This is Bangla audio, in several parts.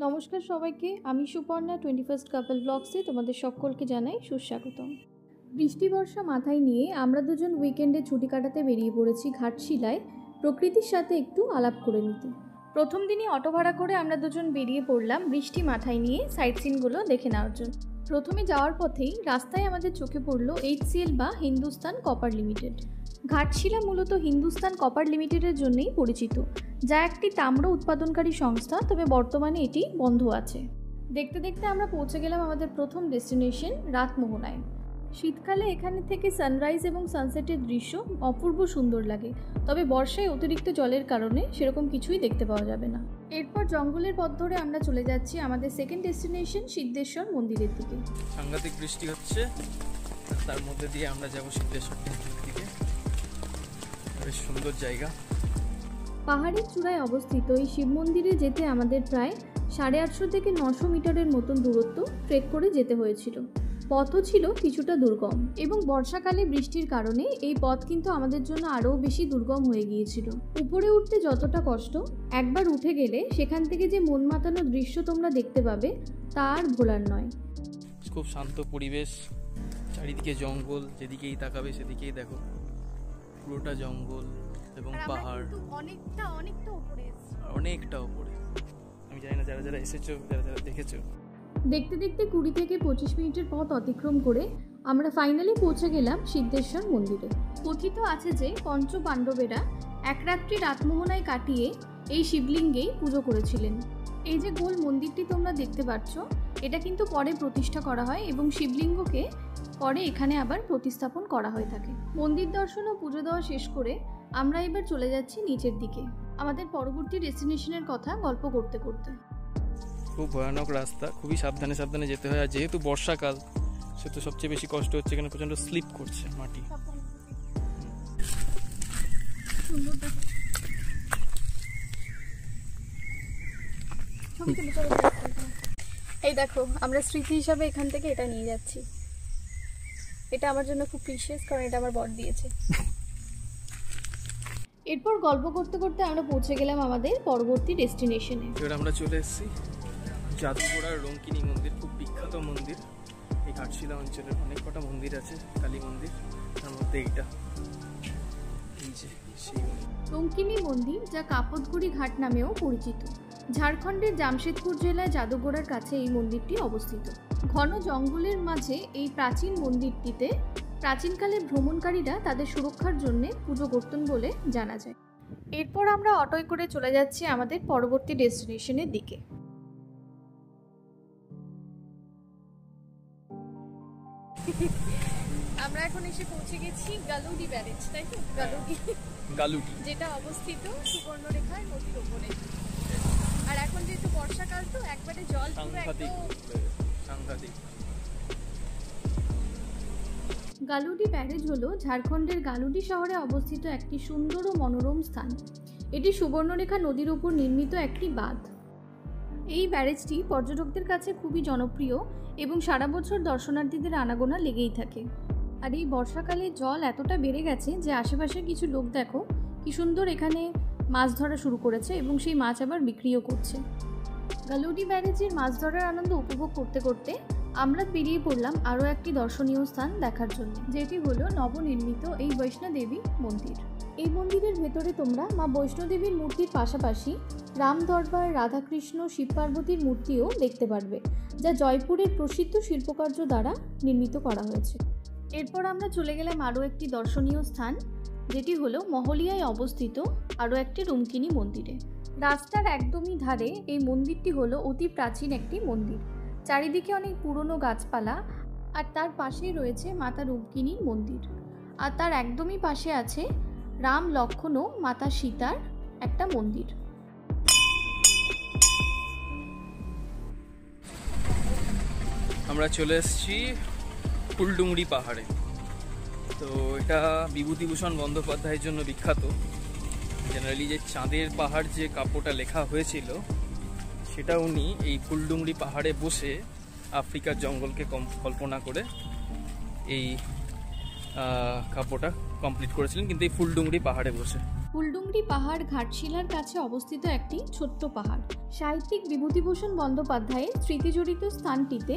নমস্কার সবাইকে, আমি সুপর্ণা 21st কাপল ব্লগসে তোমাদের সকলকে জানাই সুস্বাগতম। বৃষ্টি বর্ষা মাথায় নিয়ে আমরা দুজন উইকেন্ডে ছুটি কাটাতে বেরিয়ে পড়েছি ঘাটশিলায় প্রকৃতির সাথে একটু আলাপ করে নিতে। প্রথম দিনই অটো ভাড়া করে আমরা দুজন বেরিয়ে পড়লাম বৃষ্টি মাথায় নিয়ে সাইট সিনগুলো দেখে নেওয়ার জন্য। প্রথমে যাওয়ার পথেই রাস্তায় আমাদের চোখে পড়লো HCL বা হিন্দুস্তান কপার লিমিটেড। ঘাটশিলা মূলত হিন্দুস্তান কপার লিমিটেডের জন্যই পরিচিত, যা একটি তাম্র উৎপাদনকারী সংস্থা, তবে বর্তমানে এটি বন্ধ আছে। দেখতে দেখতে আমরা পৌঁছে গেলাম আমাদের প্রথম ডেস্টিনেশন রাতমোহনায়। শীতকালে এখানে থেকে সানরাইজ এবং সানসেটের দৃশ্য অপূর্ব সুন্দর লাগে, তবে বর্ষায় অতিরিক্ত জলের কারণে সেরকম কিছুই দেখতে পাওয়া যাবে না। এরপর জঙ্গলের পথ ধরে আমরা চলে যাচ্ছি আমাদের সেকেন্ড ডেস্টিনেশন সিদ্ধেশ্বর মন্দিরের দিকে। সাংঘাতিক বৃষ্টি হচ্ছে, তার মধ্যে দিয়ে আমরা যাব সিদ্ধেশ্বর টেম্পলের দিকে। বেশ সুন্দর জায়গা। পাহাড়ের চূড়ায় অবস্থিত এই শিব মন্দিরে যেতে আমাদের প্রায় 850 থেকে 900 মিটারের মতন দূরত্ব ট্রেক করে যেতে হয়েছিল। পথও ছিল কিছুটা দুর্গম এবং বর্ষাকালে বৃষ্টির কারণে এই পথ কিন্তু আমাদের জন্য আরও বেশি দুর্গম হয়ে গিয়েছিল। উপরে উঠতে যতটা কষ্ট, একবার উঠে গেলে সেখান থেকে যে মন মাতানো দৃশ্য তোমরা দেখতে পাবে তা আর ভোলার নয়। খুব শান্ত পরিবেশ, চারিদিকে জঙ্গল, যেদিকেই তাকাবে সেদিকেই দেখো পুরোটা জঙ্গল এবং পাহাড়। অনেকটা উপরে। আমি জানি না যারা যারা এসেছো, যারা যারা দেখেছো। দেখতে দেখতে 20 থেকে 25 মিনিটের পথ অতিক্রম করে আমরা ফাইনালি পৌঁছে গেলাম সিদ্ধেশ্বর মন্দিরে। কথিত আছে যে পঞ্চ পাণ্ডবেরা এক রাত্রি রাতমোহনায় কাটিয়ে এই শিবলিঙ্গেই পুজো করেছিলেন। এই যে গোল মন্দিরটি তোমরা দেখতে পাচ্ছ, এটা কিন্তু পরে প্রতিষ্ঠা করা হয় এবং শিবলিঙ্গকে পরে এখানে আবার প্রতিস্থাপন করা হয়ে থাকে। মন্দির দর্শন ও পুজো দেওয়া শেষ করে আমরা এবার চলে যাচ্ছি নিচের দিকে আমাদের পরবর্তী ডেস্টিনেশনের কথা গল্প করতে করতে। খুব ভয়ানক রাস্তা, খুবই সাবধানে সাবধানে যেতে হয়। আর যেহেতু বর্ষাকাল, সেহেতু সবচেয়ে বেশি কষ্ট হচ্ছে, এখানে প্রচন্ড স্লিপ করছে মাটি। এই দেখো, আমরা স্মৃতি হিসাবে এখান থেকে এটা নিয়ে যাচ্ছি। এটা আমার জন্য খুব প্রিশিয়াস, কারণ এটা আমার বর দিয়েছে। এরপর গল্প করতে করতে আমরা পৌঁছে গেলাম আমাদের পরবর্তী ডেস্টিনেশনে। এবার আমরা চলে এসেছি জাদুঘোড়ার রঙ্কিনী মন্দির, খুব বিখ্যাত মন্দির। এই ঘাটশিলা অঞ্চলের অনেক কটা মন্দির আছে, কালী মন্দির, তার মধ্যে এইটা। এই যে সেই রঙ্কিনী মন্দির, যা কাপতগুড়ি ঘাট নামেও পরিচিত। ঝাড়খণ্ডের জামশেদপুর জেলায় জাদুঘোড়ার কাছে এই মন্দিরটি অবস্থিত। ঘন জঙ্গলের মাঝে এই প্রাচীন মন্দিরটিতে প্রাচীনকালে ভ্রমণকারীরা তাদের সুরক্ষার জন্য পুজো করতেন বলে জানা যায়। এরপর আমরা অটোয় করে চলে যাচ্ছি আমাদের পরবর্তী ডেস্টিনেশনের দিকে। আমরা এখন এসে পৌঁছে গেছি গালুডি ব্যারেজ, তাই তো? গালুডি, যেটা অবস্থিত সুবর্ণরেখার নদীর উপরে। আর এখন যেহেতু বর্ষাকাল, তো একবারে জল সাংঘাতিক। গালুডি ব্যারেজ হলো ঝাড়খণ্ডের গালুডি শহরে অবস্থিত একটি সুন্দর ও মনোরম স্থান। এটি সুবর্ণরেখা নদীর উপর নির্মিত একটি বাঁধ। এই ব্যারেজটি পর্যটকদের কাছে খুবই জনপ্রিয় এবং সারা বছর দর্শনার্থীদের আনাগোনা লেগেই থাকে। আর এই বর্ষাকালে জল এতটা বেড়ে গেছে যে আশেপাশের কিছু লোক দেখো কি সুন্দর এখানে মাছ ধরা শুরু করেছে এবং সেই মাছ আবার বিক্রিও করছে। গালুডি ব্যারেজের মাছ ধরার আনন্দ উপভোগ করতে করতে আমরা বেরিয়ে পড়লাম আরও একটি দর্শনীয় স্থান দেখার জন্য, যেটি হলো নবনির্মিত এই বৈষ্ণোদেবী মন্দির। এই মন্দিরের ভেতরে তোমরা মা বৈষ্ণোদেবীর মূর্তির পাশাপাশি রাম দরবার, রাধাকৃষ্ণ, শিব পার্বতীর মূর্তিও দেখতে পারবে, যা জয়পুরের প্রসিদ্ধ শিল্পকার্য দ্বারা নির্মিত করা হয়েছে। এরপর আমরা চলে গেলাম আরও একটি দর্শনীয় স্থান, যেটি হলো মহলিয়ায় অবস্থিত আরও একটি রঙ্কিনী মন্দিরে। রাস্তার একদমই ধারে এই মন্দিরটি হলো অতি প্রাচীন একটি মন্দির। চারিদিকে অনেক পুরনো গাছপালা, আর তার পাশেই রয়েছে মাতা রঙ্কিনীর মন্দির। আর তার একদমই পাশে আছে রাম, লক্ষ্মণ ও মাতা সীতার একটা মন্দির। আমরা চলে এসেছি ফুলডুংরি পাহাড়ে। তো এটা বিভূতিভূষণ বন্দ্যোপাধ্যায়ের জন্য বিখ্যাত। জেনারেলি যে চাঁদের পাহাড় যে কাব্যটা লেখা হয়েছিল, সেটা উনি এই ফুলডুংরি পাহাড়ে বসে আফ্রিকার জঙ্গলকে কল্পনা করে এই কাব্যটা কমপ্লিট করেছিলেন, কিন্তু এই ফুলডুংরি পাহাড়ে বসে। ফুলডুংরি পাহাড় ঘাটশিলার কাছে অবস্থিত একটি ছোট্ট পাহাড়। সাহিত্যিক বিভূতিভূষণ বন্দ্যোপাধ্যায়ের স্মৃতিজড়িত স্থানটিতে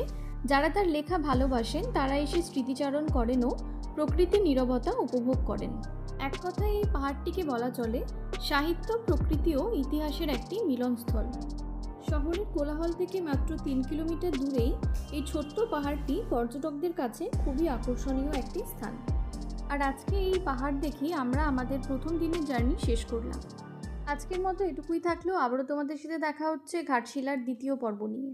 যারা তার লেখা ভালোবাসেন তারা এসে স্মৃতিচারণ করেন ও প্রকৃতির নীরবতা উপভোগ করেন। এক কথায় এই পাহাড়টিকে বলা চলে সাহিত্য, প্রকৃতি ও ইতিহাসের একটি মিলনস্থল। শহরের কোলাহল থেকে মাত্র 3 কিলোমিটার দূরেই এই ছোট্ট পাহাড়টি পর্যটকদের কাছে খুবই আকর্ষণীয় একটি স্থান। আর আজকে এই পাহাড় দেখি আমরা আমাদের প্রথম দিনের জার্নি শেষ করলাম। আজকের মতো এটুকুই থাকলেও আবারও তোমাদের সাথে দেখা হচ্ছে ঘাটশিলার দ্বিতীয় পর্ব নিয়ে।